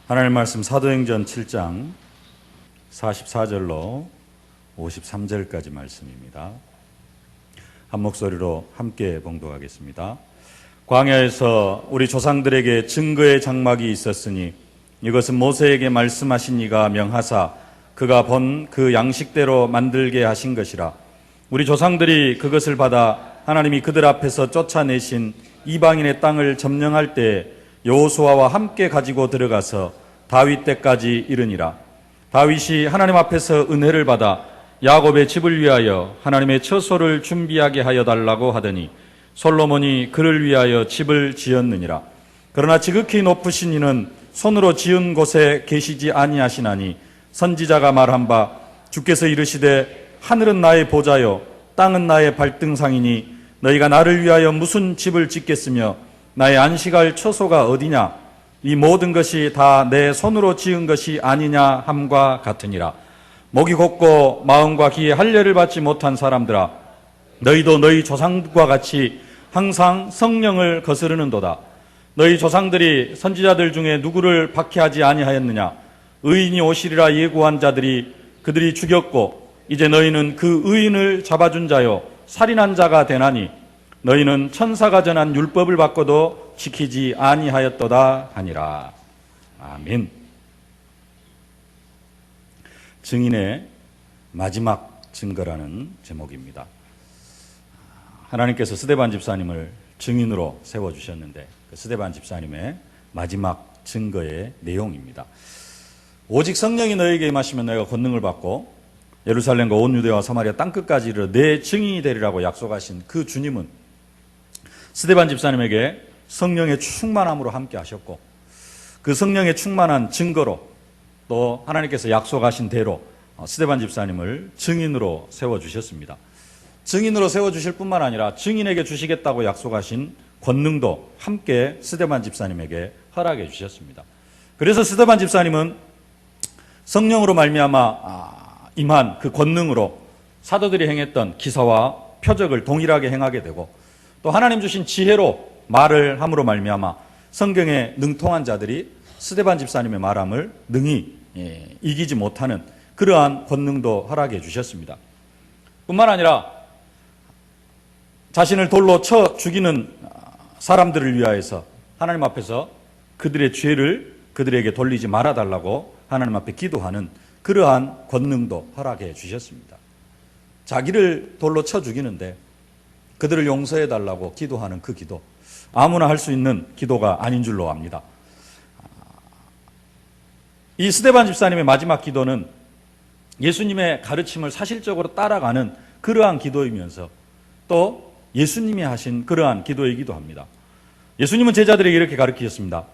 하나님 말씀 사도행전 7장 44절로 53절까지 말씀입니다. 한 목소리로 함께 봉독하겠습니다. 광야에서 우리 조상들에게 증거의 장막이 있었으니 이것은 모세에게 말씀하신 이가 명하사 그가 본 그 양식대로 만들게 하신 것이라. 우리 조상들이 그것을 받아 하나님이 그들 앞에서 쫓아내신 이방인의 땅을 점령할 때 여호수아와 함께 가지고 들어가서 다윗 때까지 이르니라. 다윗이 하나님 앞에서 은혜를 받아 야곱의 집을 위하여 하나님의 처소를 준비하게 하여 달라고 하더니 솔로몬이 그를 위하여 집을 지었느니라. 그러나 지극히 높으신 이는 손으로 지은 곳에 계시지 아니하시나니 선지자가 말한 바 주께서 이르시되 하늘은 나의 보좌요 땅은 나의 발등상이니 너희가 나를 위하여 무슨 집을 짓겠으며 나의 안식할 처소가 어디냐. 이 모든 것이 다 내 손으로 지은 것이 아니냐 함과 같으니라. 목이 곱고 마음과 귀에 할례를 받지 못한 사람들아, 너희도 너희 조상과 같이 항상 성령을 거스르는도다. 너희 조상들이 선지자들 중에 누구를 박해하지 아니하였느냐. 의인이 오시리라 예고한 자들이 그들이 죽였고 이제 너희는 그 의인을 잡아준 자요 살인한 자가 되나니 너희는 천사가 전한 율법을 받고도 지키지 아니하였도다 하니라. 아멘. 증인의 마지막 증거라는 제목입니다. 하나님께서 스데반 집사님을 증인으로 세워주셨는데 그 스데반 집사님의 마지막 증거의 내용입니다. 오직 성령이 너에게 임하시면 너희가 권능을 받고 예루살렘과 온 유대와 사마리아 땅끝까지 이르러 내 증인이 되리라고 약속하신 그 주님은 스데반 집사님에게 성령의 충만함으로 함께 하셨고 그 성령의 충만한 증거로 또 하나님께서 약속하신 대로 스데반 집사님을 증인으로 세워주셨습니다. 증인으로 세워주실 뿐만 아니라 증인에게 주시겠다고 약속하신 권능도 함께 스데반 집사님에게 허락해 주셨습니다. 그래서 스데반 집사님은 성령으로 말미암아 임한 그 권능으로 사도들이 행했던 기사와 표적을 동일하게 행하게 되고 또 하나님 주신 지혜로 말을 함으로 말미암아 성경에 능통한 자들이 스데반 집사님의 말함을 능히 이기지 못하는 그러한 권능도 허락해 주셨습니다. 뿐만 아니라 자신을 돌로 쳐 죽이는 사람들을 위하여서 하나님 앞에서 그들의 죄를 그들에게 돌리지 말아달라고 하나님 앞에 기도하는 그러한 권능도 허락해 주셨습니다. 자기를 돌로 쳐 죽이는데 그들을 용서해 달라고 기도하는 그 기도, 아무나 할 수 있는 기도가 아닌 줄로 압니다. 이 스데반 집사님의 마지막 기도는 예수님의 가르침을 사실적으로 따라가는 그러한 기도이면서 또 예수님이 하신 그러한 기도이기도 합니다. 예수님은 제자들에게 이렇게 가르치셨습니다.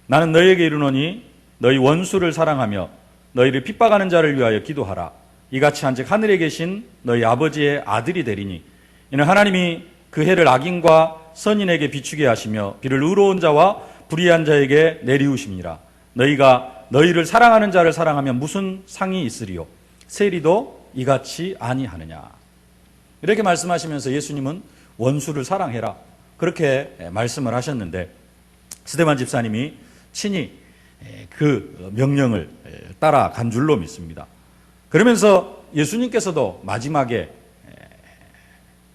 나는 너희에게 이르노니 너희 원수를 사랑하며 너희를 핍박하는 자를 위하여 기도하라. 이같이 한즉 하늘에 계신 너희 아버지의 아들이 되리니 이는 하나님이 그 해를 악인과 선인에게 비추게 하시며 비를 의로운 자와 불의한 자에게 내리우심이라. 너희가 너희를 사랑하는 자를 사랑하면 무슨 상이 있으리요? 세리도 이같이 아니하느냐. 이렇게 말씀하시면서 예수님은 원수를 사랑해라 그렇게 말씀을 하셨는데 스데반 집사님이 친히 그 명령을 따라간 줄로 믿습니다. 그러면서 예수님께서도 마지막에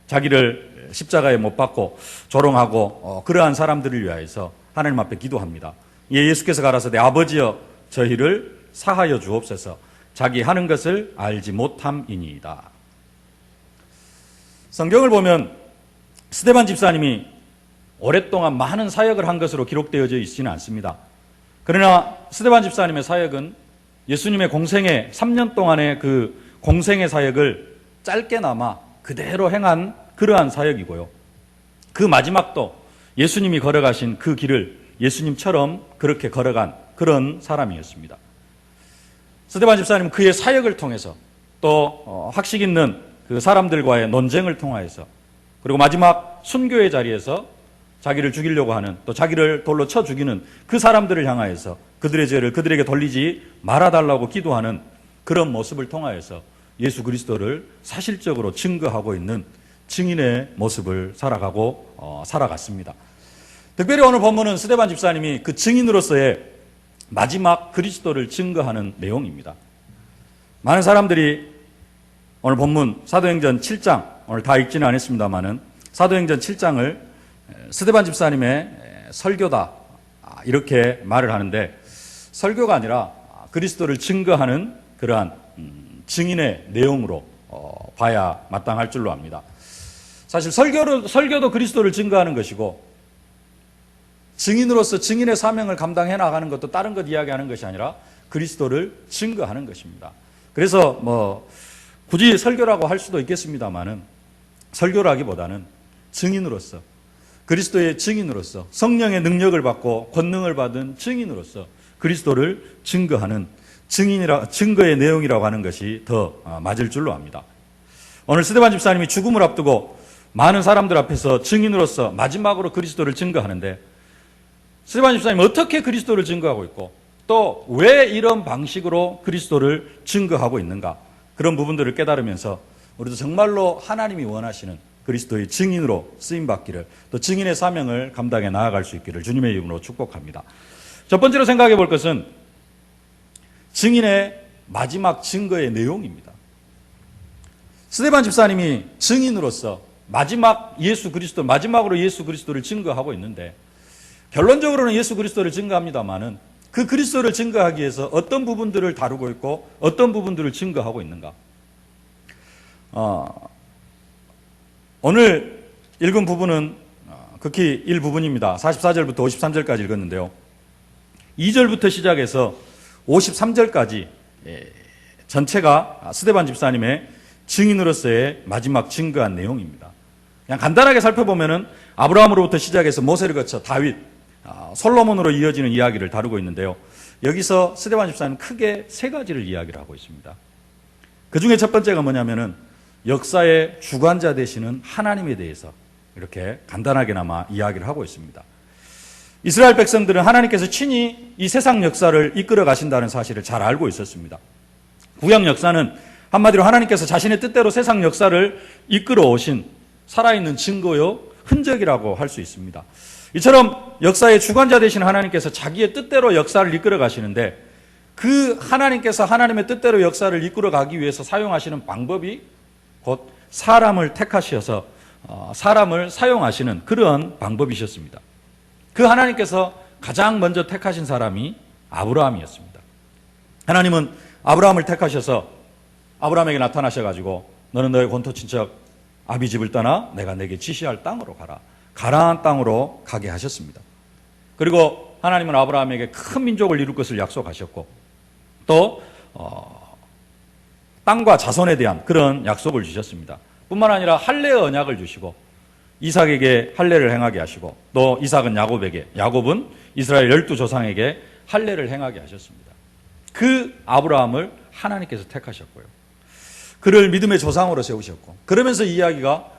자기를 십자가에 못 박고 조롱하고 그러한 사람들을 위하여서 하나님 앞에 기도합니다. 예수께서 가라사대 아버지여 저희를 사하여 주옵소서 자기 하는 것을 알지 못함이니이다. 성경을 보면 스데반 집사님이 오랫동안 많은 사역을 한 것으로 기록되어져 있지는 않습니다. 그러나 스데반 집사님의 사역은 예수님의 공생애 3년 동안의 그 공생애 사역을 짧게나마 그대로 행한 그러한 사역이고요. 그 마지막도 예수님이 걸어가신 그 길을 예수님처럼 그렇게 걸어간 그런 사람이었습니다. 스데반 집사님은 그의 사역을 통해서 또 학식 있는 그 사람들과의 논쟁을 통하여서 그리고 마지막 순교의 자리에서 자기를 죽이려고 하는 또 자기를 돌로 쳐 죽이는 그 사람들을 향하여서 그들의 죄를 그들에게 돌리지 말아달라고 기도하는 그런 모습을 통하여서 예수 그리스도를 사실적으로 증거하고 있는 증인의 모습을 살아갔습니다. 특별히 오늘 본문은 스데반 집사님이 그 증인으로서의 마지막 그리스도를 증거하는 내용입니다. 많은 사람들이 오늘 본문 사도행전 7장, 오늘 다 읽지는 않았습니다만은 사도행전 7장을 스데반 집사님의 설교다 이렇게 말을 하는데, 설교가 아니라 그리스도를 증거하는 그러한 증인의 내용으로 봐야 마땅할 줄로 압니다. 사실 설교도 그리스도를 증거하는 것이고, 증인으로서 증인의 사명을 감당해 나가는 것도 다른 것 이야기하는 것이 아니라 그리스도를 증거하는 것입니다. 그래서 굳이 설교라고 할 수도 있겠습니다만은, 설교라기보다는 증인으로서, 그리스도의 증인으로서, 성령의 능력을 받고 권능을 받은 증인으로서 그리스도를 증거하는 증거의 내용이라고 하는 것이 더 맞을 줄로 압니다. 오늘 스데반 집사님이 죽음을 앞두고 많은 사람들 앞에서 증인으로서 마지막으로 그리스도를 증거하는데, 스데반 집사님은 어떻게 그리스도를 증거하고 있고 또 왜 이런 방식으로 그리스도를 증거하고 있는가, 그런 부분들을 깨달으면서 우리도 정말로 하나님이 원하시는 그리스도의 증인으로 쓰임받기를, 또 증인의 사명을 감당해 나아갈 수 있기를 주님의 이름으로 축복합니다. 첫 번째로 생각해 볼 것은 증인의 마지막 증거의 내용입니다. 스데반 집사님이 증인으로서 마지막으로 예수 그리스도를 증거하고 있는데, 결론적으로는 예수 그리스도를 증거합니다만은 그 그리스도를 증거하기 위해서 어떤 부분들을 다루고 있고 어떤 부분들을 증거하고 있는가. 오늘 읽은 부분은 극히 일부분입니다. 44절부터 53절까지 읽었는데요. 2절부터 시작해서 53절까지 전체가 스데반 집사님의 증인으로서의 마지막 증거한 내용입니다. 그냥 간단하게 살펴보면은 아브라함으로부터 시작해서 모세를 거쳐 다윗, 솔로몬으로 이어지는 이야기를 다루고 있는데요. 여기서 스데반 집사님은 크게 세 가지를 이야기를 하고 있습니다. 그 중에 첫 번째가 뭐냐면은 역사의 주관자 되시는 하나님에 대해서 이렇게 간단하게나마 이야기를 하고 있습니다. 이스라엘 백성들은 하나님께서 친히 이 세상 역사를 이끌어 가신다는 사실을 잘 알고 있었습니다. 구약 역사는 한마디로 하나님께서 자신의 뜻대로 세상 역사를 이끌어 오신 살아있는 증거요, 흔적이라고 할 수 있습니다. 이처럼 역사의 주관자 되신 하나님께서 자기의 뜻대로 역사를 이끌어 가시는데, 그 하나님께서 하나님의 뜻대로 역사를 이끌어 가기 위해서 사용하시는 방법이 곧 사람을 택하셔서 사람을 사용하시는 그런 방법이셨습니다. 그 하나님께서 가장 먼저 택하신 사람이 아브라함이었습니다. 하나님은 아브라함을 택하셔서 아브라함에게 나타나셔가지고 너는 너의 본토 친척 아비 집을 떠나 내가 내게 지시할 땅으로 가라. 가나안 땅으로 가게 하셨습니다. 그리고 하나님은 아브라함에게 큰 민족을 이룰 것을 약속하셨고, 또 땅과 자손에 대한 그런 약속을 주셨습니다. 뿐만 아니라 할례의 언약을 주시고 이삭에게 할례를 행하게 하시고, 또 이삭은 야곱은 이스라엘 12조상에게 할례를 행하게 하셨습니다. 그 아브라함을 하나님께서 택하셨고요, 그를 믿음의 조상으로 세우셨고, 그러면서 이 이야기가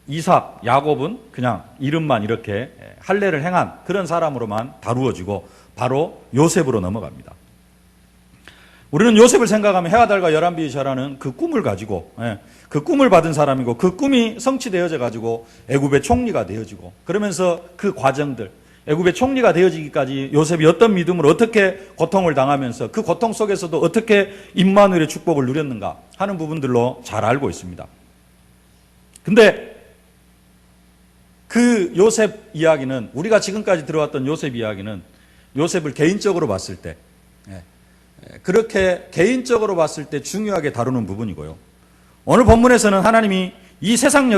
이삭, 야곱은 그냥 이름만 이렇게 할례를 행한 그런 사람으로만 다루어지고 바로 요셉으로 넘어갑니다. 우리는 요셉을 생각하면 해와 달과 열한 비의 절하는 그 꿈을 가지고, 그 꿈을 받은 사람이고, 그 꿈이 성취되어져 가지고 애굽의 총리가 되어지고, 그러면서 그 과정들, 애굽의 총리가 되어지기까지 요셉이 어떤 믿음으로 어떻게 고통을 당하면서 그 고통 속에서도 어떻게 임마누엘의 축복을 누렸는가 하는 부분들로 잘 알고 있습니다. 근데 그 요셉 이야기는, 우리가 지금까지 들어왔던 요셉 이야기는 요셉을 개인적으로 봤을 때, 그렇게 개인적으로 봤을 때 중요하게 다루는 부분이고요. 오늘 본문에서는 하나님이 이 세상의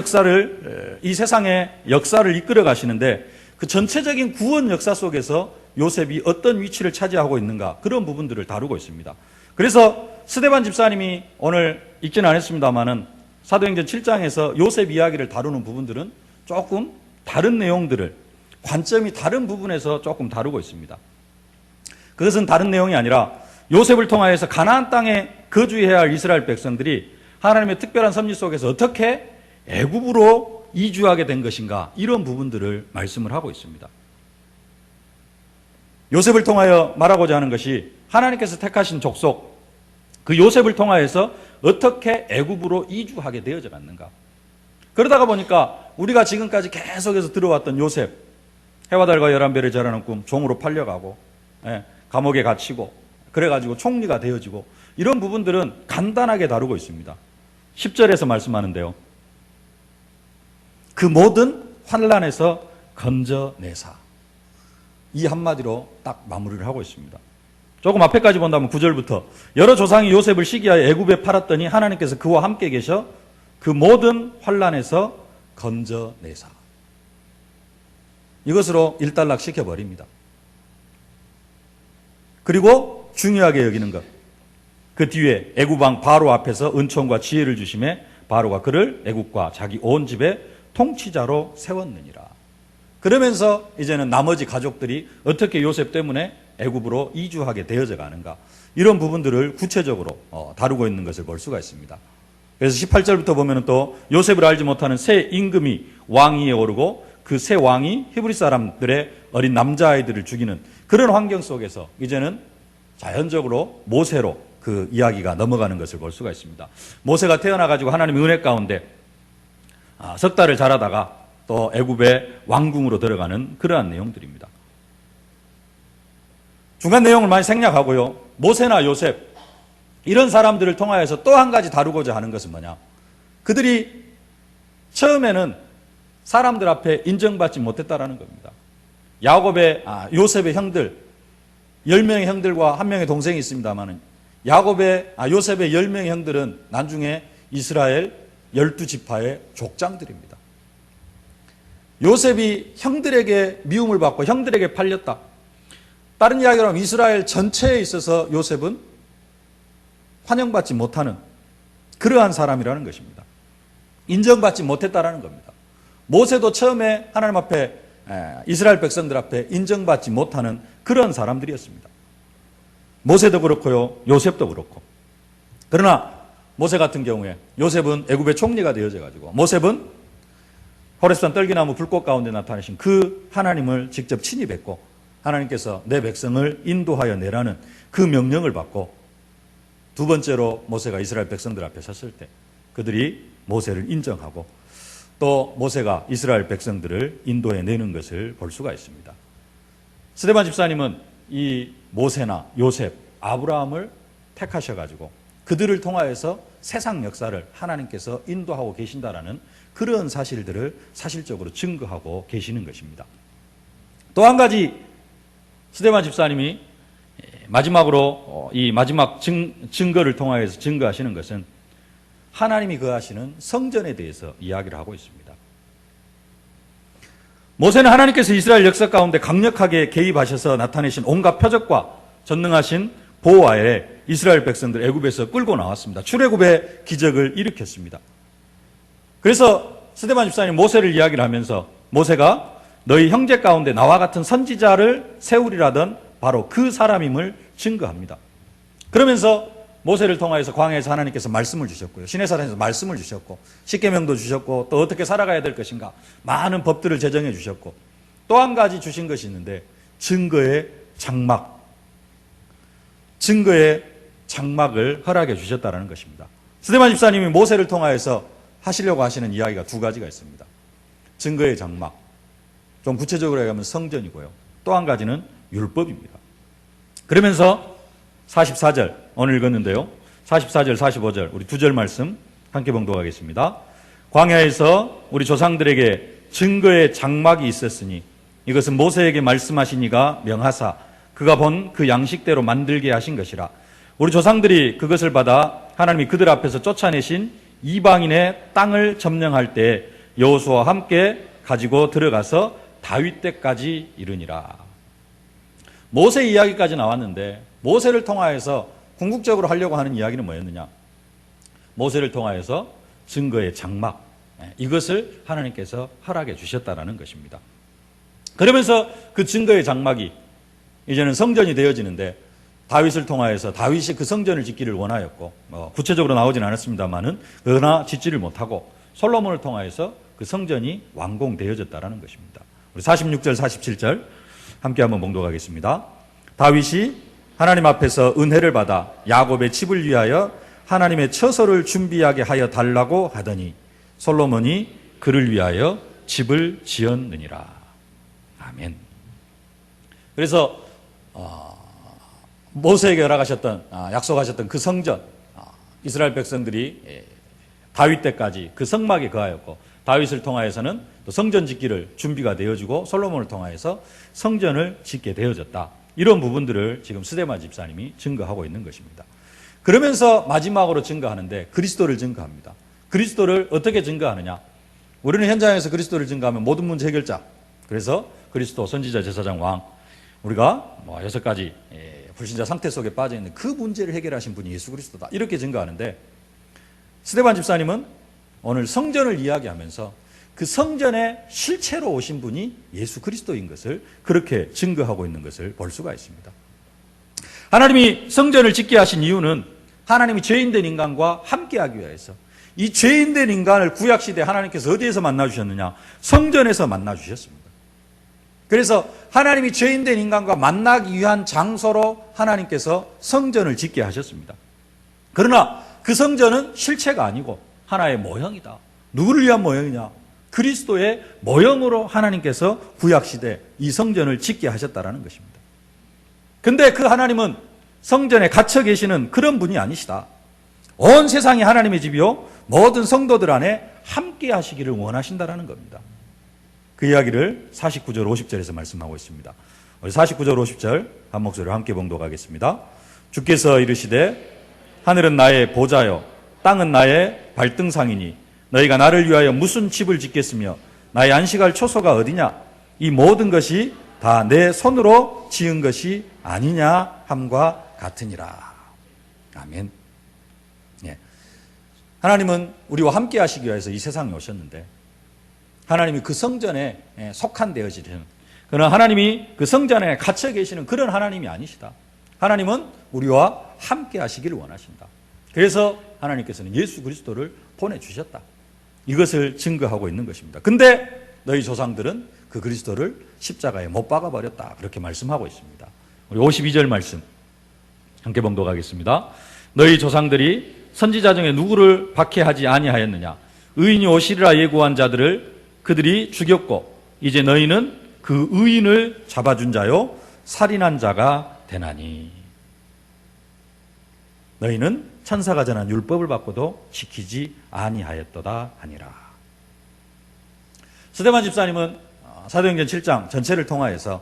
역사를 이끌어 가시는데, 그 전체적인 구원 역사 속에서 요셉이 어떤 위치를 차지하고 있는가, 그런 부분들을 다루고 있습니다. 그래서 스데반 집사님이 오늘 읽지는 않았습니다만은 사도행전 7장에서 요셉 이야기를 다루는 부분들은 조금 다른 내용들을, 관점이 다른 부분에서 조금 다루고 있습니다. 그것은 다른 내용이 아니라 요셉을 통하여서 가나안 땅에 거주해야 할 이스라엘 백성들이 하나님의 특별한 섭리 속에서 어떻게 애굽으로 이주하게 된 것인가, 이런 부분들을 말씀을 하고 있습니다. 요셉을 통하여 말하고자 하는 것이 하나님께서 택하신 족속, 그 요셉을 통하여서 어떻게 애굽으로 이주하게 되어져 갔는가. 그러다가 보니까 우리가 지금까지 계속해서 들어왔던 요셉, 해와 달과 열한 별의 절하는 꿈, 종으로 팔려가고, 감옥에 갇히고 그래가지고 총리가 되어지고 이런 부분들은 간단하게 다루고 있습니다. 10절에서 말씀하는데요. 그 모든 환난에서 건져내사. 이 한마디로 딱 마무리를 하고 있습니다. 조금 앞에까지 본다면 9절부터 여러 조상이 요셉을 시기하여 애굽에 팔았더니 하나님께서 그와 함께 계셔 그 모든 환난에서 건져내사. 이것으로 일단락 시켜버립니다. 그리고 중요하게 여기는 것. 그 뒤에 애굽왕 바로 앞에서 은총과 지혜를 주심에 바로가 그를 애굽과 자기 온 집의 통치자로 세웠느니라. 그러면서 이제는 나머지 가족들이 어떻게 요셉 때문에 애굽으로 이주하게 되어져 가는가, 이런 부분들을 구체적으로 다루고 있는 것을 볼 수가 있습니다. 그래서 18절부터 보면 또 요셉을 알지 못하는 새 임금이 왕위에 오르고 그 새 왕이 히브리 사람들의 어린 남자아이들을 죽이는 그런 환경 속에서 이제는 자연적으로 모세로 그 이야기가 넘어가는 것을 볼 수가 있습니다. 모세가 태어나가지고 하나님의 은혜 가운데 석 달을 자라다가 또 애굽의 왕궁으로 들어가는 그러한 내용들입니다. 중간 내용을 많이 생략하고요. 모세나 요셉 이런 사람들을 통하여서 또 한 가지 다루고자 하는 것은 뭐냐? 그들이 처음에는 사람들 앞에 인정받지 못했다라는 겁니다. 요셉의 형들 10명의 형들과 1명의 동생이 있습니다만 요셉의 10명의 형들은 나중에 이스라엘 12지파의 족장들입니다. 요셉이 형들에게 미움을 받고 형들에게 팔렸다. 다른 이야기로 하면 이스라엘 전체에 있어서 요셉은 환영받지 못하는 그러한 사람이라는 것입니다. 인정받지 못했다라는 겁니다. 모세도 처음에 하나님 앞에 이스라엘 백성들 앞에 인정받지 못하는 그런 사람들이었습니다. 모세도 그렇고요, 요셉도 그렇고. 그러나 모세 같은 경우에 요셉은 애굽의 총리가 되어져 가지고 모셉은 호렙산 떨기나무 불꽃 가운데 나타나신 그 하나님을 직접 친히 뵙고 하나님께서 내 백성을 인도하여 내라는 그 명령을 받고 두 번째로 모세가 이스라엘 백성들 앞에 섰을 때 그들이 모세를 인정하고 또 모세가 이스라엘 백성들을 인도해 내는 것을 볼 수가 있습니다. 스데반 집사님은 이 모세나 요셉, 아브라함을 택하셔가지고 그들을 통하여서 세상 역사를 하나님께서 인도하고 계신다라는 그런 사실들을 사실적으로 증거하고 계시는 것입니다. 또 한 가지 스데반 집사님이 마지막으로 이 마지막 증거를 통하여서 증거하시는 것은 하나님이 거하시는 성전에 대해서 이야기를 하고 있습니다. 모세는 하나님께서 이스라엘 역사 가운데 강력하게 개입하셔서 나타내신 온갖 표적과 전능하신 보호 아래 이스라엘 백성들 애굽에서 끌고 나왔습니다. 출애굽의 기적을 일으켰습니다. 그래서 스데반 집사님 모세를 이야기를 하면서 모세가 너희 형제 가운데 나와 같은 선지자를 세우리라던 바로 그 사람임을 증거합니다. 그러면서 모세를 통하여서 광야에서 하나님께서 말씀을 주셨고요. 시내산에서 말씀을 주셨고 십계명도 주셨고 또 어떻게 살아가야 될 것인가 많은 법들을 제정해 주셨고 또 한 가지 주신 것이 있는데 증거의 장막을 허락해 주셨다는 것입니다. 스데반 집사님이 모세를 통하여서 하시려고 하시는 이야기가 두 가지가 있습니다. 증거의 장막, 좀 구체적으로 얘기하면 성전이고요. 또 한 가지는 율법입니다. 그러면서 44절 오늘 읽었는데요. 44절 45절 우리 두 절 말씀 함께 봉독하겠습니다. 광야에서 우리 조상들에게 증거의 장막이 있었으니 이것은 모세에게 말씀하신 이가 명하사 그가 본 그 양식대로 만들게 하신 것이라. 우리 조상들이 그것을 받아 하나님이 그들 앞에서 쫓아내신 이방인의 땅을 점령할 때 여호수아와 함께 가지고 들어가서 다윗 때까지 이르니라. 모세 이야기까지 나왔는데 모세를 통하여서 궁극적으로 하려고 하는 이야기는 뭐였느냐? 모세를 통하여서 증거의 장막, 이것을 하나님께서 허락해 주셨다라는 것입니다. 그러면서 그 증거의 장막이 이제는 성전이 되어지는데 다윗을 통하여서 다윗이 그 성전을 짓기를 원하였고 구체적으로 나오진 않았습니다만은 그러나 짓지를 못하고 솔로몬을 통하여서 그 성전이 완공되어졌다라는 것입니다. 우리 46절 47절 함께 한번 봉독하겠습니다. 다윗이 하나님 앞에서 은혜를 받아 야곱의 집을 위하여 하나님의 처소를 준비하게 하여 달라고 하더니 솔로몬이 그를 위하여 집을 지었느니라. 아멘. 그래서 모세에게 허락하셨던, 약속하셨던 그 성전, 이스라엘 백성들이 다윗 때까지 그 성막에 거하였고, 다윗을 통하여서는 또 성전 짓기를 준비가 되어지고, 솔로몬을 통하여서 성전을 짓게 되어졌다. 이런 부분들을 지금 스데반 집사님이 증거하고 있는 것입니다. 그러면서 마지막으로 증거하는데 그리스도를 증거합니다. 그리스도를 어떻게 증거하느냐? 우리는 현장에서 그리스도를 증거하면 모든 문제 해결자. 그래서 그리스도, 선지자, 제사장, 왕. 우리가 6가지 불신자 상태 속에 빠져 있는 그 문제를 해결하신 분이 예수 그리스도다. 이렇게 증거하는데, 스데반 집사님은 오늘 성전을 이야기하면서 그 성전의 실체로 오신 분이 예수 그리스도인 것을 그렇게 증거하고 있는 것을 볼 수가 있습니다. 하나님이 성전을 짓게 하신 이유는 하나님이 죄인된 인간과 함께하기 위해서, 이 죄인된 인간을 구약시대 하나님께서 어디에서 만나주셨느냐? 성전에서 만나주셨습니다. 그래서 하나님이 죄인된 인간과 만나기 위한 장소로 하나님께서 성전을 짓게 하셨습니다. 그러나 그 성전은 실체가 아니고 하나의 모형이다. 누구를 위한 모형이냐? 그리스도의 모형으로 하나님께서 구약시대 이 성전을 짓게 하셨다는 것입니다. 근데 그 하나님은 성전에 갇혀 계시는 그런 분이 아니시다. 온 세상이 하나님의 집이요 모든 성도들 안에 함께 하시기를 원하신다라는 겁니다. 그 이야기를 49절 50절에서 말씀하고 있습니다. 우리 49절 50절 한 목소리로 함께 봉독하겠습니다. 주께서 이르시되 하늘은 나의 보좌요 땅은 나의 발등상이니 너희가 나를 위하여 무슨 집을 짓겠으며 나의 안식할 초소가 어디냐? 이 모든 것이 다 내 손으로 지은 것이 아니냐 함과 같으니라. 아멘. 예. 하나님은 우리와 함께 하시기 위해서 이 세상에 오셨는데, 하나님이 그 성전에 속한 되어지는, 그러나 하나님이 그 성전에 갇혀 계시는 그런 하나님이 아니시다. 하나님은 우리와 함께 하시기를 원하신다. 그래서 하나님께서는 예수 그리스도를 보내주셨다. 이것을 증거하고 있는 것입니다. 근데 너희 조상들은 그 그리스도를 십자가에 못 박아버렸다. 그렇게 말씀하고 있습니다. 우리 52절 말씀 함께 봉독하겠습니다. 너희 조상들이 선지자 중에 누구를 박해하지 아니하였느냐? 의인이 오시리라 예고한 자들을 그들이 죽였고 이제 너희는 그 의인을 잡아준 자요 살인한 자가 되나니. 너희는 천사가 전한 율법을 받고도 지키지 아니하였도다 하니라. 스데반 집사님은 사도행전 7장 전체를 통하여서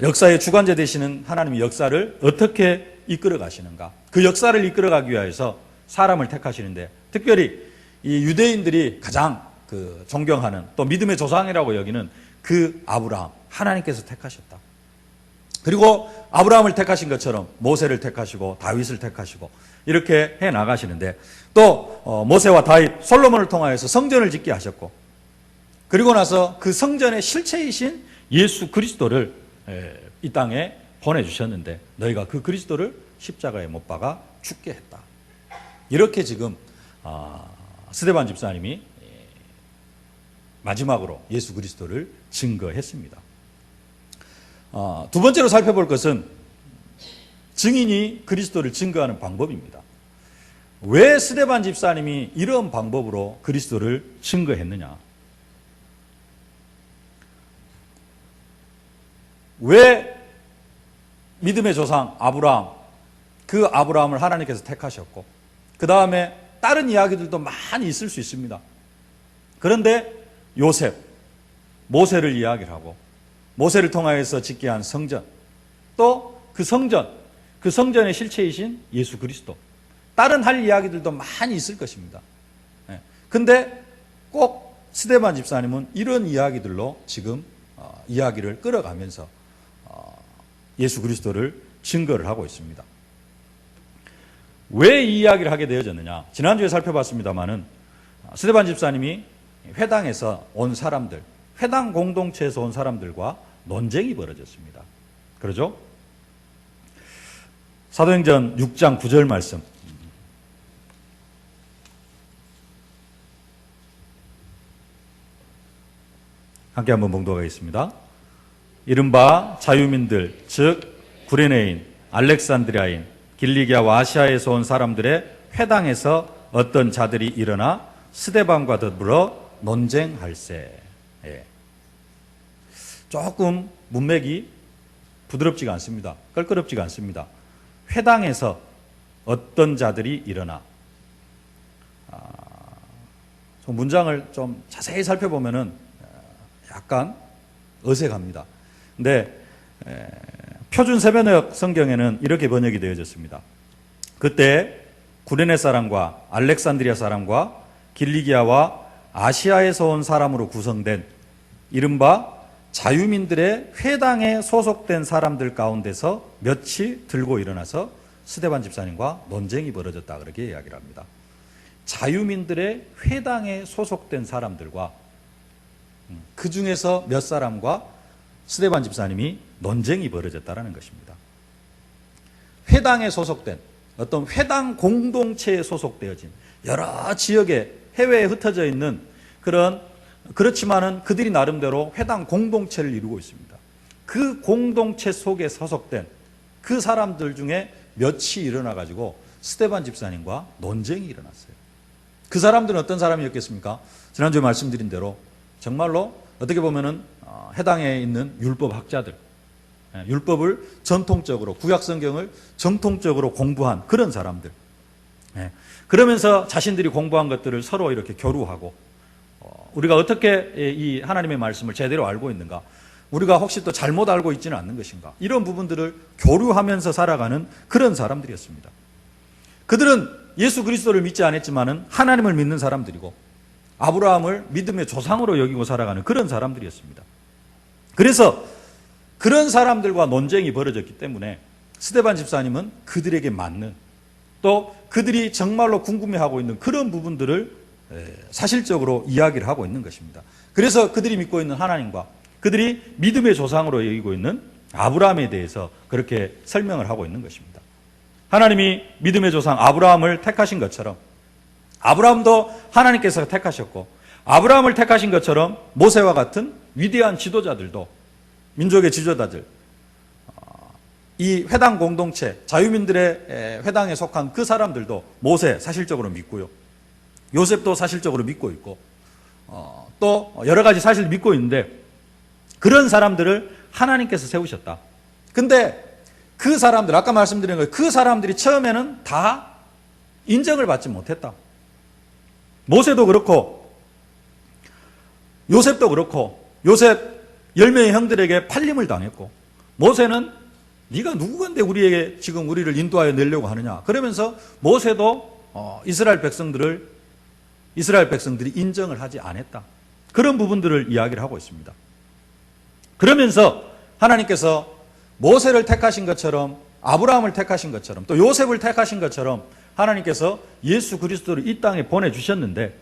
역사의 주관자 되시는 하나님의 역사를 어떻게 이끌어 가시는가, 그 역사를 이끌어 가기 위해서 사람을 택하시는데, 특별히 이 유대인들이 가장 존경하는 또 믿음의 조상이라고 여기는 그 아브라함, 하나님께서 택하셨다. 그리고 아브라함을 택하신 것처럼 모세를 택하시고 다윗을 택하시고 이렇게 해 나가시는데, 또 모세와 다윗, 솔로몬을 통하여서 성전을 짓게 하셨고, 그리고 나서 그 성전의 실체이신 예수 그리스도를 이 땅에 보내주셨는데, 너희가 그 그리스도를 십자가에 못 박아 죽게 했다. 이렇게 지금 스데반 집사님이 마지막으로 예수 그리스도를 증거했습니다. 두 번째로 살펴볼 것은 증인이 그리스도를 증거하는 방법입니다. 왜 스데반 집사님이 이런 방법으로 그리스도를 증거했느냐? 왜 믿음의 조상 아브라함, 그 아브라함을 하나님께서 택하셨고, 그 다음에 다른 이야기들도 많이 있을 수 있습니다. 그런데 요셉, 모세를 이야기를 하고, 모세를 통하여서 짓게 한 성전, 또 그 성전, 그 성전의 실체이신 예수 그리스도, 다른 할 이야기들도 많이 있을 것입니다. 근데 꼭 스데반 집사님은 이런 이야기들로 지금 이야기를 끌어가면서 예수 그리스도를 증거를 하고 있습니다. 왜 이 이야기를 하게 되어졌느냐? 지난주에 살펴봤습니다마는 스데반 집사님이 회당에서 온 사람들, 회당 공동체에서 온 사람들과 논쟁이 벌어졌습니다. 그러죠? 사도행전 6장 9절 말씀. 함께 한번 봉독하겠습니다. 이른바 자유민들, 즉 구레네인, 알렉산드리아인, 길리기아와 아시아에서 온 사람들의 회당에서 어떤 자들이 일어나 스데반과 더불어 논쟁할세. 조금 문맥이 부드럽지가 않습니다. 껄끄럽지가 않습니다. 회당에서 어떤 자들이 일어나. 문장을 좀 자세히 살펴보면은 약간 어색합니다. 근데 표준 세번역 성경에는 이렇게 번역이 되어졌습니다. 그때 구레네 사람과 알렉산드리아 사람과 길리기아와 아시아에서 온 사람으로 구성된 이른바 자유민들의 회당에 소속된 사람들 가운데서 몇이 들고 일어나서 스데반 집사님과 논쟁이 벌어졌다, 그렇게 이야기를 합니다. 자유민들의 회당에 소속된 사람들과 그 중에서 몇 사람과 스데반 집사님이 논쟁이 벌어졌다는 것입니다. 회당에 소속된 어떤 회당 공동체에 소속되어진 여러 지역에 해외에 흩어져 있는 그렇지만은 그들이 나름대로 회당 공동체를 이루고 있습니다. 그 공동체 속에 소속된 그 사람들 중에 몇이 일어나가지고 스데반 집사님과 논쟁이 일어났어요. 그 사람들은 어떤 사람이었겠습니까? 지난주에 말씀드린 대로 정말로 어떻게 보면은 해당에 있는 율법 학자들, 율법을 전통적으로, 구약 성경을 정통적으로 공부한 그런 사람들. 그러면서 자신들이 공부한 것들을 서로 이렇게 교류하고, 우리가 어떻게 이 하나님의 말씀을 제대로 알고 있는가, 우리가 혹시 또 잘못 알고 있지는 않는 것인가, 이런 부분들을 교류하면서 살아가는 그런 사람들이었습니다. 그들은 예수 그리스도를 믿지 않았지만은 하나님을 믿는 사람들이고 아브라함을 믿음의 조상으로 여기고 살아가는 그런 사람들이었습니다. 그래서 그런 사람들과 논쟁이 벌어졌기 때문에 스데반 집사님은 그들에게 맞는, 또 그들이 정말로 궁금해하고 있는 그런 부분들을 사실적으로 이야기를 하고 있는 것입니다. 그래서 그들이 믿고 있는 하나님과 그들이 믿음의 조상으로 여기고 있는 아브라함에 대해서 그렇게 설명을 하고 있는 것입니다. 하나님이 믿음의 조상 아브라함을 택하신 것처럼 아브라함도 하나님께서 택하셨고, 아브라함을 택하신 것처럼 모세와 같은 위대한 지도자들도, 민족의 지도자들, 이 회당 공동체, 자유민들의 회당에 속한 그 사람들도 모세 사실적으로 믿고요, 요셉도 사실적으로 믿고 있고, 또 여러 가지 사실 믿고 있는데 그런 사람들을 하나님께서 세우셨다. 근데 그 사람들, 아까 말씀드린 거예요. 그 사람들이 처음에는 다 인정을 받지 못했다. 모세도 그렇고 요셉도 그렇고, 요셉 10명의 형들에게 팔림을 당했고, 모세는 네가 누구건데 우리에게 지금 우리를 인도하여 내려고 하느냐, 그러면서 모세도 이스라엘 백성들이 인정을 하지 않았다. 그런 부분들을 이야기를 하고 있습니다. 그러면서 하나님께서 모세를 택하신 것처럼, 아브라함을 택하신 것처럼, 또 요셉을 택하신 것처럼 하나님께서 예수 그리스도를 이 땅에 보내주셨는데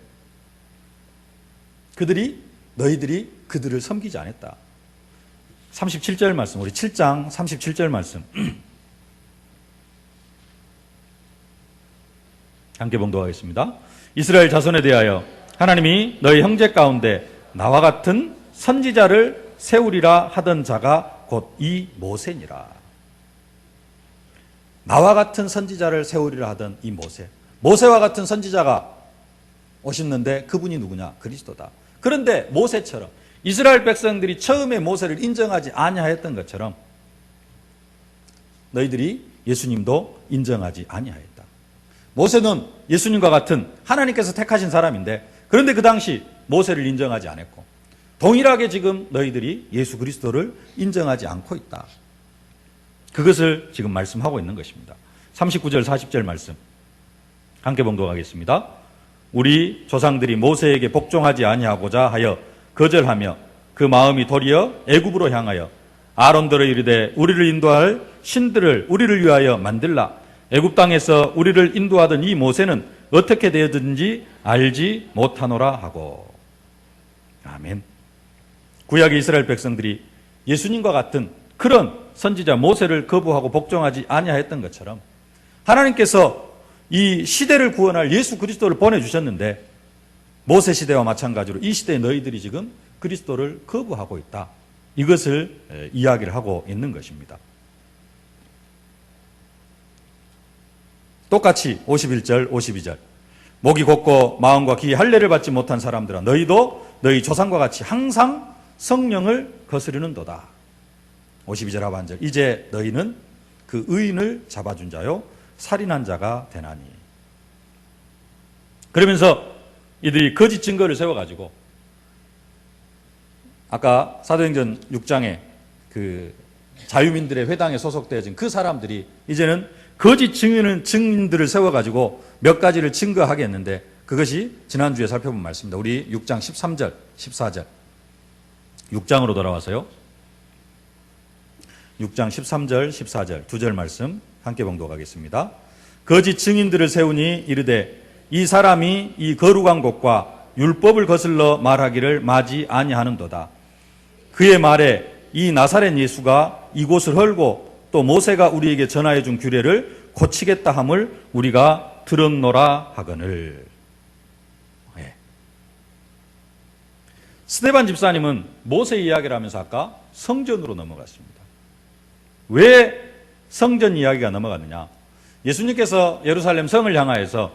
너희들이 그들을 섬기지 않았다. 37절 말씀, 우리 7장 37절 말씀 함께 봉독하겠습니다. 이스라엘 자손에 대하여 하나님이 너희 형제 가운데 나와 같은 선지자를 세우리라 하던 자가 곧 이 모세니라. 나와 같은 선지자를 세우리라 하던 이 모세, 모세와 같은 선지자가 오셨는데 그분이 누구냐? 그리스도다. 그런데 모세처럼 이스라엘 백성들이 처음에 모세를 인정하지 아니하였던 것처럼 너희들이 예수님도 인정하지 아니하였다. 모세는 예수님과 같은 하나님께서 택하신 사람인데, 그런데 그 당시 모세를 인정하지 않았고, 동일하게 지금 너희들이 예수 그리스도를 인정하지 않고 있다. 그것을 지금 말씀하고 있는 것입니다. 39절 40절 말씀 함께 봉독하겠습니다. 우리 조상들이 모세에게 복종하지 아니하고자 하여 거절하며 그 마음이 도리어 애굽으로 향하여 아론들을 이르되 우리를 인도할 신들을 우리를 위하여 만들라. 애굽 땅에서 우리를 인도하던 이 모세는 어떻게 되었든지 알지 못하노라 하고. 아멘. 구약의 이스라엘 백성들이 예수님과 같은 그런 선지자 모세를 거부하고 복종하지 아니하였던 것처럼 하나님께서 이 시대를 구원할 예수 그리스도를 보내주셨는데, 모세 시대와 마찬가지로 이 시대에 너희들이 지금 그리스도를 거부하고 있다. 이것을 이야기를 하고 있는 것입니다. 똑같이 51절 52절 목이 곧고 마음과 귀 할례를 받지 못한 사람들아, 너희도 너희 조상과 같이 항상 성령을 거스르는도다. 52절 하반절 이제 너희는 그 의인을 잡아준 자요 살인한 자가 되나니. 그러면서 이들이 거짓 증거를 세워가지고 아까 사도행전 6장에 그 자유민들의 회당에 소속되어진 그 사람들이 이제는 거짓 증인들을 세워가지고 몇 가지를 증거하겠는데, 그것이 지난주에 살펴본 말씀입니다. 우리 6장 13절, 14절. 6장으로 돌아와서요. 6장 13절, 14절 두 절 말씀 함께 봉독하겠습니다. 거짓 증인들을 세우니 이르되 이 사람이 이 거룩한 곳과 율법을 거슬러 말하기를 마지 아니하는도다. 그의 말에 이 나사렛 예수가 이곳을 헐고 또 모세가 우리에게 전하여 준 규례를 고치겠다 함을 우리가 들었노라 하거늘. 예. 스데반 집사님은 모세 이야기를 하면서 아까 성전으로 넘어갔습니다. 왜 성전 이야기가 넘어갔느냐? 예수님께서 예루살렘 성을 향하여서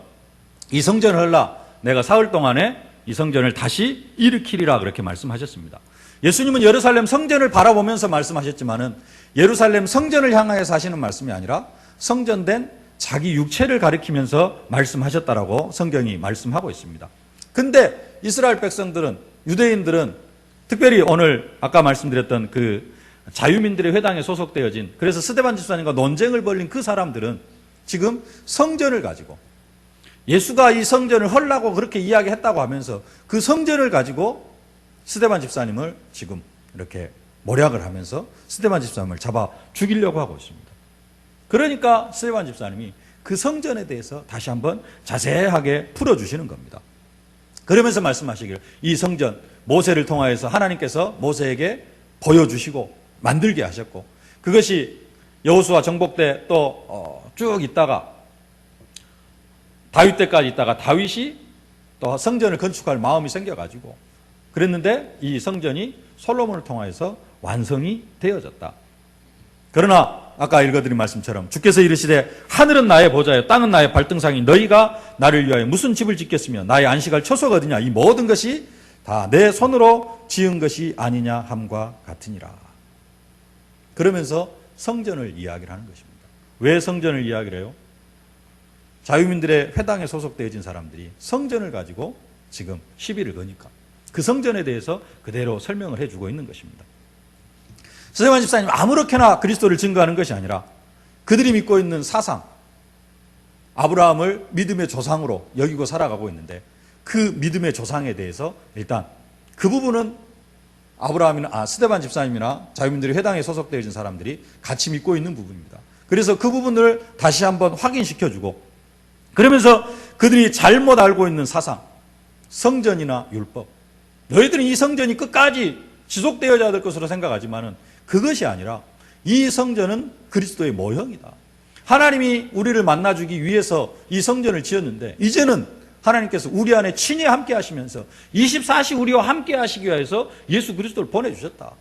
이 성전을 헐라, 내가 사흘 동안에 이 성전을 다시 일으키리라 그렇게 말씀하셨습니다. 예수님은 예루살렘 성전을 바라보면서 말씀하셨지만은 예루살렘 성전을 향하여서 하시는 말씀이 아니라 성전된 자기 육체를 가리키면서 말씀하셨다라고 성경이 말씀하고 있습니다. 근데 이스라엘 백성들은, 유대인들은, 특별히 오늘 아까 말씀드렸던 그 자유민들의 회당에 소속되어진, 그래서 스데반 집사님과 논쟁을 벌린 그 사람들은 지금 성전을 가지고 예수가 이 성전을 헐라고 그렇게 이야기했다고 하면서 그 성전을 가지고 스데반 집사님을 지금 이렇게 모략을 하면서 스데반 집사님을 잡아 죽이려고 하고 있습니다. 그러니까 스데반 집사님이 그 성전에 대해서 다시 한번 자세하게 풀어주시는 겁니다. 그러면서 말씀하시기를 이 성전 모세를 통하여서 하나님께서 모세에게 보여주시고 만들게 하셨고, 그것이 여호수아 정복 때 또 쭉 있다가 다윗 때까지 있다가 다윗이 또 성전을 건축할 마음이 생겨가지고 그랬는데 이 성전이 솔로몬을 통하여서 완성이 되어졌다. 그러나 아까 읽어드린 말씀처럼 주께서 이르시되 하늘은 나의 보좌요 땅은 나의 발등상이 너희가 나를 위하여 무슨 집을 짓겠으며 나의 안식할 처소가 어디냐, 이 모든 것이 다 내 손으로 지은 것이 아니냐 함과 같으니라. 그러면서 성전을 이야기를 하는 것입니다. 왜 성전을 이야기를 해요? 자유민들의 회당에 소속되어진 사람들이 성전을 가지고 지금 시비를 거니까 그 성전에 대해서 그대로 설명을 해주고 있는 것입니다. 스데반 집사님 아무렇게나 그리스도를 증거하는 것이 아니라 그들이 믿고 있는 사상, 아브라함을 믿음의 조상으로 여기고 살아가고 있는데 그 믿음의 조상에 대해서 일단 그 부분은 아브라함이나 스데반 집사님이나 자유민들의 회당에 소속되어진 사람들이 같이 믿고 있는 부분입니다. 그래서 그 부분을 다시 한번 확인시켜주고, 그러면서 그들이 잘못 알고 있는 사상, 성전이나 율법, 너희들은 이 성전이 끝까지 지속되어야 될 것으로 생각하지만은 그것이 아니라 이 성전은 그리스도의 모형이다. 하나님이 우리를 만나주기 위해서 이 성전을 지었는데 이제는 하나님께서 우리 안에 친히 함께 하시면서 24시 우리와 함께 하시기 위해서 예수 그리스도를 보내주셨다.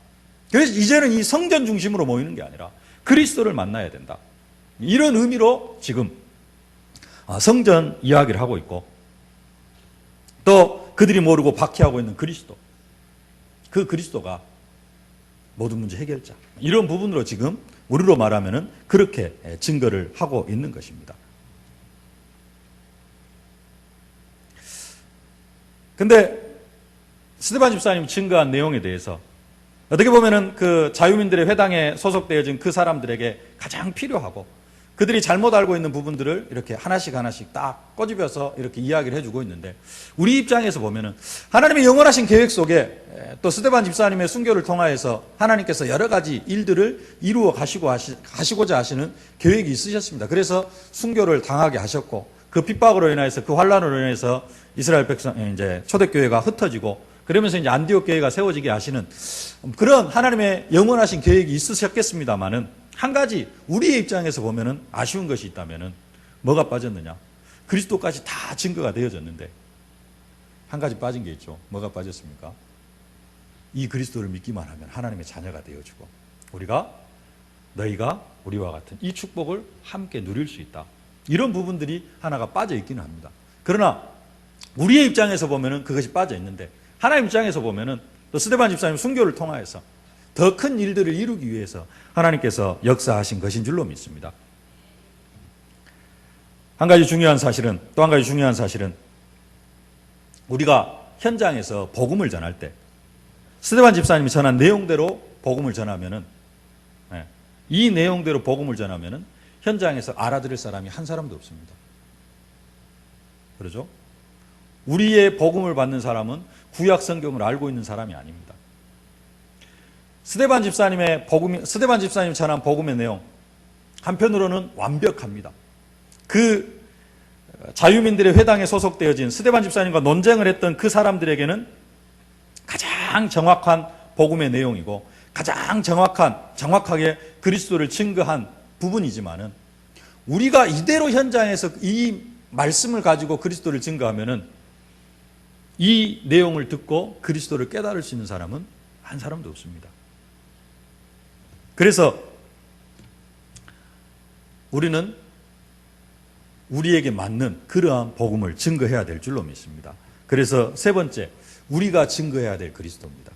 그래서 이제는 이 성전 중심으로 모이는 게 아니라 그리스도를 만나야 된다. 이런 의미로 지금 성전 이야기를 하고 있고, 또 그들이 모르고 박해하고 있는 그리스도, 그 그리스도가 모든 문제 해결자, 이런 부분으로 지금 우리로 말하면은 그렇게 증거를 하고 있는 것입니다. 근데 스데반 집사님 증거한 내용에 대해서 어떻게 보면은 그 자유민들의 회당에 소속되어진 그 사람들에게 가장 필요하고 그들이 잘못 알고 있는 부분들을 이렇게 하나씩 하나씩 딱 꼬집어서 이렇게 이야기를 해주고 있는데, 우리 입장에서 보면은 하나님의 영원하신 계획 속에 또 스데반 집사님의 순교를 통하여서 하나님께서 여러 가지 일들을 이루어 가시고자 하시는 계획이 있으셨습니다. 그래서 순교를 당하게 하셨고, 그 핍박으로 인해서, 그 환란으로 인해서 이스라엘 백성, 이제 초대교회가 흩어지고, 그러면서 이제 안디옥 교회가 세워지게 하시는 그런 하나님의 영원하신 계획이 있으셨겠습니다만은, 한 가지 우리의 입장에서 보면은 아쉬운 것이 있다면은 뭐가 빠졌느냐? 그리스도까지 다 증거가 되어졌는데 한 가지 빠진 게 있죠. 뭐가 빠졌습니까? 이 그리스도를 믿기만 하면 하나님의 자녀가 되어주고 너희가 우리와 같은 이 축복을 함께 누릴 수 있다. 이런 부분들이 하나가 빠져 있기는 합니다. 그러나 우리의 입장에서 보면은 그것이 빠져 있는데, 하나님 입장에서 보면은 또 스데반 집사님 순교를 통하여서 더 큰 일들을 이루기 위해서 하나님께서 역사하신 것인 줄로 믿습니다. 또 한 가지 중요한 사실은 우리가 현장에서 복음을 전할 때 스데반 집사님이 전한 내용대로 복음을 전하면은, 이 내용대로 복음을 전하면은 현장에서 알아들을 사람이 한 사람도 없습니다. 그러죠? 우리의 복음을 받는 사람은 구약 성경을 알고 있는 사람이 아닙니다. 스데반 집사님이 전한 복음의 내용, 한편으로는 완벽합니다. 그 자유민들의 회당에 소속되어진 스데반 집사님과 논쟁을 했던 그 사람들에게는 가장 정확한 복음의 내용이고 가장 정확하게 그리스도를 증거한 부분이지만은, 우리가 이대로 현장에서 이 말씀을 가지고 그리스도를 증거하면은 이 내용을 듣고 그리스도를 깨달을 수 있는 사람은 한 사람도 없습니다. 그래서 우리는 우리에게 맞는 그러한 복음을 증거해야 될 줄로 믿습니다. 그래서 세 번째, 우리가 증거해야 될 그리스도입니다.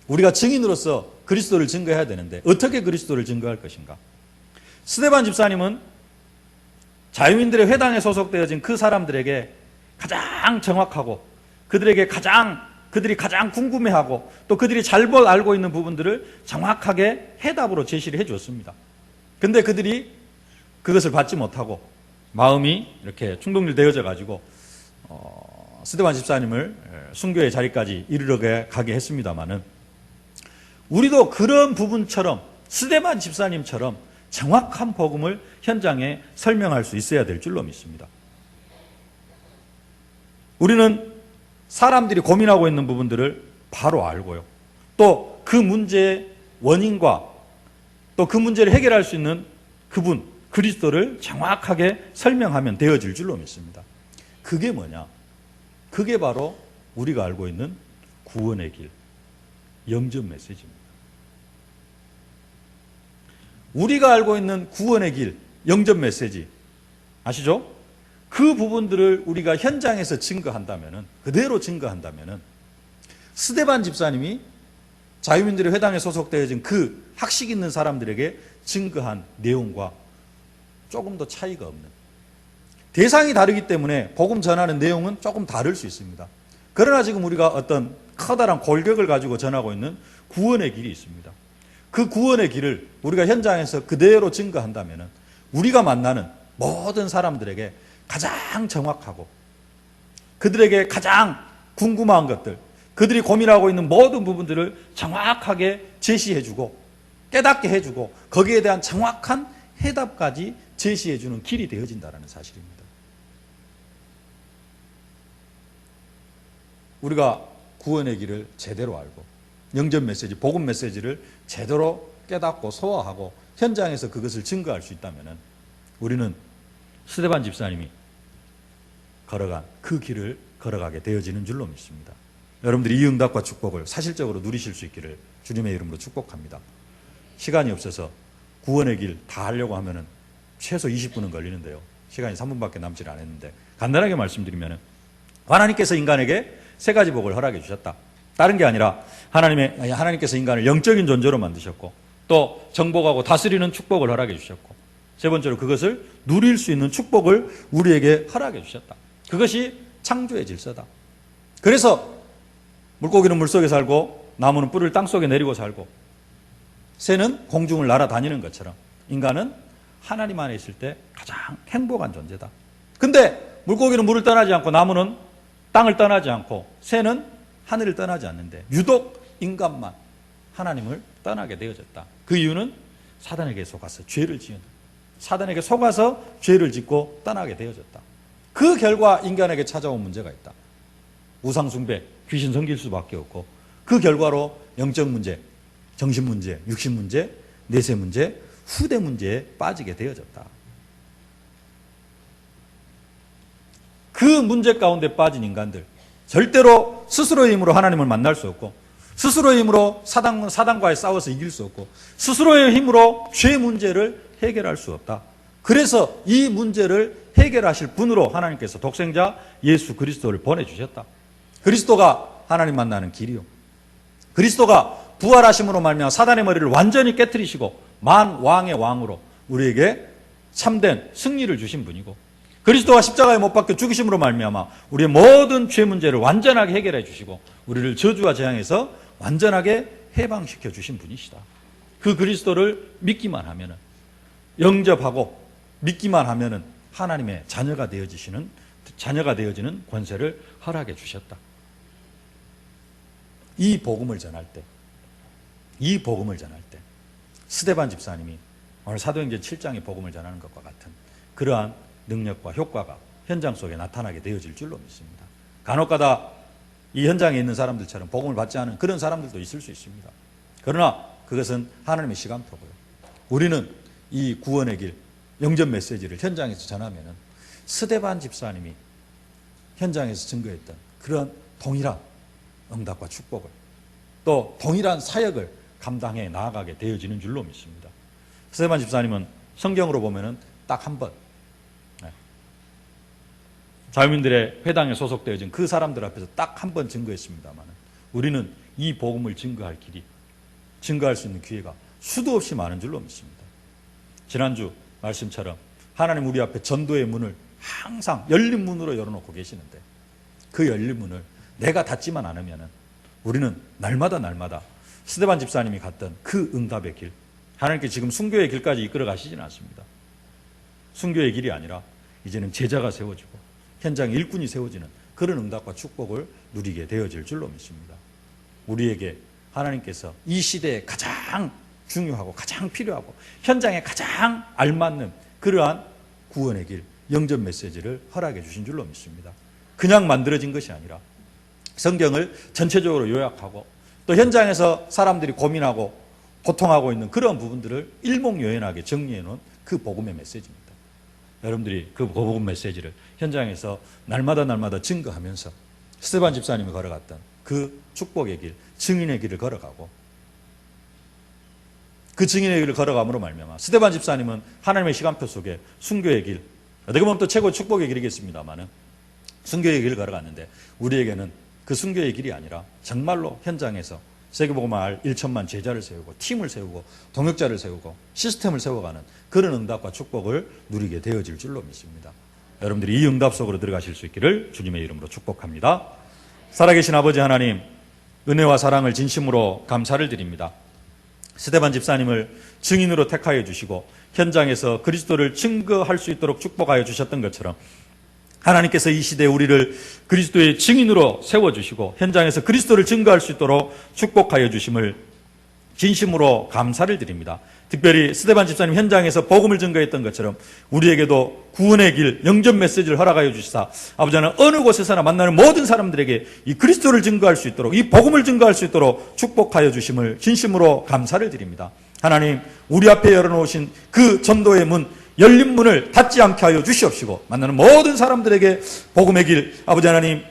우리가 증인으로서 그리스도를 증거해야 되는데 어떻게 그리스도를 증거할 것인가? 스데반 집사님은 자유인들의 회당에 소속되어진 그 사람들에게 가장 정확하고 그들이 가장 궁금해하고 또 그들이 잘 알고 있는 부분들을 정확하게 해답으로 제시를 해 주었습니다. 근데 그들이 그것을 받지 못하고 마음이 이렇게 충동되어져 가지고 스데반 집사님을 순교의 자리까지 이르러 가게 했습니다마는, 우리도 그런 부분처럼 스데반 집사님처럼 정확한 복음을 현장에 설명할 수 있어야 될 줄로 믿습니다. 우리는 사람들이 고민하고 있는 부분들을 바로 알고요, 또 그 문제의 원인과 또 그 문제를 해결할 수 있는 그분 그리스도를 정확하게 설명하면 되어질 줄로 믿습니다. 그게 뭐냐? 그게 바로 우리가 알고 있는 구원의 길, 영접 메시지입니다. 우리가 알고 있는 구원의 길, 영접 메시지 아시죠? 그 부분들을 우리가 현장에서 증거한다면은, 그대로 증거한다면은, 스데반 집사님이 자유민들의 회당에 소속되어진 그 학식 있는 사람들에게 증거한 내용과 조금 더 차이가 없는, 대상이 다르기 때문에 복음 전하는 내용은 조금 다를 수 있습니다. 그러나 지금 우리가 어떤 커다란 골격을 가지고 전하고 있는 구원의 길이 있습니다. 그 구원의 길을 우리가 현장에서 그대로 증거한다면 우리가 만나는 모든 사람들에게 가장 정확하고 그들에게 가장 궁금한 것들, 그들이 고민하고 있는 모든 부분들을 정확하게 제시해주고 깨닫게 해주고 거기에 대한 정확한 해답까지 제시해주는 길이 되어진다는 사실입니다. 우리가 구원의 길을 제대로 알고 영접 메시지, 복음 메시지를 제대로 깨닫고 소화하고 현장에서 그것을 증거할 수 있다면 우리는 스데반 집사님이 걸어간 그 길을 걸어가게 되어지는 줄로 믿습니다. 여러분들이 이 응답과 축복을 사실적으로 누리실 수 있기를 주님의 이름으로 축복합니다. 시간이 없어서 구원의 길 다 하려고 하면은 최소 20분은 걸리는데요. 시간이 3분밖에 남지 않았는데 간단하게 말씀드리면 하나님께서 인간에게 세 가지 복을 허락해 주셨다. 다른 게 아니라 하나님께서 인간을 영적인 존재로 만드셨고 또 정복하고 다스리는 축복을 허락해 주셨고 세 번째로 그것을 누릴 수 있는 축복을 우리에게 허락해 주셨다. 그것이 창조의 질서다. 그래서 물고기는 물속에 살고 나무는 뿔을 땅속에 내리고 살고 새는 공중을 날아다니는 것처럼 인간은 하나님 안에 있을 때 가장 행복한 존재다. 근데 물고기는 물을 떠나지 않고 나무는 땅을 떠나지 않고 새는 하늘을 떠나지 않는데 유독 인간만 하나님을 떠나게 되어졌다. 그 이유는 사단에게 속아서 죄를 짓고 떠나게 되어졌다. 그 결과 인간에게 찾아온 문제가 있다. 우상 숭배, 귀신 섬길 수밖에 없고 그 결과로 영적 문제, 정신 문제, 육신 문제, 내세 문제, 후대 문제에 빠지게 되어졌다. 그 문제 가운데 빠진 인간들 절대로 스스로의 힘으로 하나님을 만날 수 없고 스스로의 힘으로 사단과의 싸워서 이길 수 없고 스스로의 힘으로 죄 문제를 해결할 수 없다. 그래서 이 문제를 해결하실 분으로 하나님께서 독생자 예수 그리스도를 보내주셨다. 그리스도가 하나님 만나는 길이요. 그리스도가 부활하심으로 말미암아 사단의 머리를 완전히 깨뜨리시고 만왕의 왕으로 우리에게 참된 승리를 주신 분이고, 그리스도가 십자가에 못 박혀 죽으심으로 말미암아 우리의 모든 죄 문제를 완전하게 해결해 주시고 우리를 저주와 재앙에서 완전하게 해방시켜 주신 분이시다. 그 그리스도를 믿기만 하면은, 영접하고 믿기만 하면은 하나님의 자녀가 되어지는 권세를 허락해 주셨다. 이 복음을 전할 때 스데반 집사님이 오늘 사도행전 7장의 복음을 전하는 것과 같은 그러한 능력과 효과가 현장 속에 나타나게 되어질 줄로 믿습니다. 간혹가다 이 현장에 있는 사람들처럼 복음을 받지 않은 그런 사람들도 있을 수 있습니다. 그러나 그것은 하나님의 시간표고요. 우리는 이 구원의 길, 영접 메시지를 현장에서 전하면은 스데반 집사님이 현장에서 증거했던 그런 동일한 응답과 축복을, 또 동일한 사역을 감당해 나아가게 되어지는 줄로 믿습니다. 스데반 집사님은 성경으로 보면은 딱 한 번 자유민들의 회당에 소속되어진 그 사람들 앞에서 딱 한 번 증거했습니다만, 우리는 이 복음을 증거할 수 있는 기회가 수도 없이 많은 줄로 믿습니다. 지난주 말씀처럼 하나님 우리 앞에 전도의 문을 항상 열린 문으로 열어놓고 계시는데, 그 열린 문을 내가 닫지만 않으면 우리는 날마다 스데반 집사님이 갔던 그 응답의 길, 하나님께 지금 순교의 길까지 이끌어 가시지는 않습니다. 순교의 길이 아니라 이제는 제자가 세워지고 현장 일꾼이 세워지는 그런 응답과 축복을 누리게 되어질 줄로 믿습니다. 우리에게 하나님께서 이 시대에 가장 중요하고 가장 필요하고 현장에 가장 알맞는 그러한 구원의 길, 영접 메시지를 허락해 주신 줄로 믿습니다. 그냥 만들어진 것이 아니라 성경을 전체적으로 요약하고 또 현장에서 사람들이 고민하고 고통하고 있는 그런 부분들을 일목요연하게 정리해 놓은 그 복음의 메시지입니다. 여러분들이 그 복음 메시지를 현장에서 날마다 증거하면서 스데반 집사님이 걸어갔던 그 축복의 길, 증인의 길을 걸어가고, 그 증인의 길을 걸어감으로 말미암아 스데반 집사님은 하나님의 시간표 속에 순교의 길, 어떻게 보면 또 최고의 축복의 길이겠습니다만은 순교의 길을 걸어갔는데, 우리에게는 그 순교의 길이 아니라 정말로 현장에서 세계복음화 1천만 제자를 세우고 팀을 세우고 동역자를 세우고 시스템을 세워가는 그런 응답과 축복을 누리게 되어질 줄로 믿습니다. 여러분들이 이 응답 속으로 들어가실 수 있기를 주님의 이름으로 축복합니다. 살아계신 아버지 하나님, 은혜와 사랑을 진심으로 감사를 드립니다. 스데반 집사님을 증인으로 택하여 주시고 현장에서 그리스도를 증거할 수 있도록 축복하여 주셨던 것처럼, 하나님께서 이 시대에 우리를 그리스도의 증인으로 세워주시고 현장에서 그리스도를 증거할 수 있도록 축복하여 주심을 진심으로 감사를 드립니다. 특별히 스데반 집사님 현장에서 복음을 증거했던 것처럼 우리에게도 구원의 길, 영접 메시지를 허락하여 주시사 아버지 하나님, 어느 곳에서나 만나는 모든 사람들에게 이 그리스도를 증거할 수 있도록, 이 복음을 증거할 수 있도록 축복하여 주심을 진심으로 감사를 드립니다. 하나님, 우리 앞에 열어놓으신 그 전도의 문, 열린 문을 닫지 않게 하여 주시옵시고, 만나는 모든 사람들에게 복음의 길, 아버지 하나님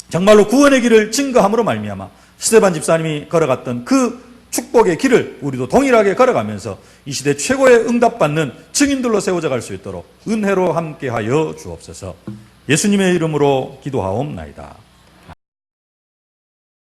정말로 구원의 길을 증거함으로 말미암아 스데반 집사님이 걸어갔던 그 축복의 길을 우리도 동일하게 걸어가면서 이 시대 최고의 응답받는 증인들로 세워져 갈 수 있도록 은혜로 함께하여 주옵소서. 예수님의 이름으로 기도하옵나이다.